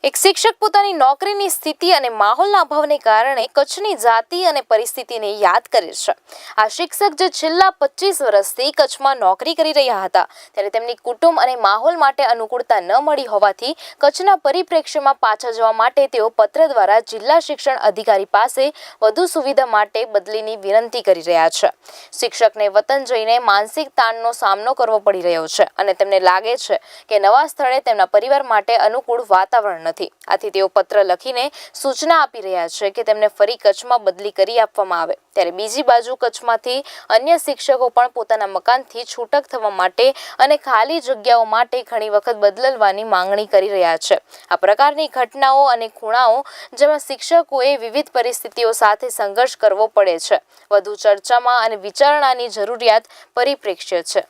એક શિક્ષક પોતાની નોકરીની સ્થિતિ અને માહોલના અભાવને કારણે કચ્છની જાતિ અને પરિસ્થિતિને યાદ કરે છે। આ શિક્ષક જે છેલ્લા 25 વર્ષથી કચ્છમાં નોકરી કરી રહ્યા હતા ત્યારે તેમની કુટુંબ અને માહોલ માટે અનુકૂળતા ન મળી હોવાથી કચ્છના પરિપ્રેક્ષ્યમાં પાછા જવા માટે તેઓ પત્ર દ્વારા જિલ્લા શિક્ષણ અધિકારી પાસે વધુ સુવિધા માટે બદલીની વિનંતી કરી રહ્યા છે। શિક્ષકને વતન જઈને માનસિક તાણનો સામનો કરવો પડી રહ્યો છે અને તેમને લાગે છે કે નવા સ્થળે તેમના પરિવાર માટે અનુકૂળ વાતાવરણ નથી। આથી તેઓ પત્ર લખીને સૂચના આપી રહ્યા છે કે તેમને ફરી કચ્છમાં બદલી કરી આપવામાં આવે। ત્યારે બીજી બાજુ કચ્છમાંથી અન્ય શિક્ષકો પણ પોતાના મકાનથી છૂટક થવા માટે અને ખાલી જગ્યાઓ માટે ઘણી વખત બદલવાની માંગણી કરી રહ્યા છે। આ પ્રકારની ઘટનાઓ અને ખૂણાઓ જેમાં શિક્ષકોએ વિવિધ પરિસ્થિતિઓ સાથે સંઘર્ષ કરવો પડે છે, વધુ ચર્ચામાં અને વિચારણાની જરૂરિયાત પરિપ્રેક્ષ્ય છે।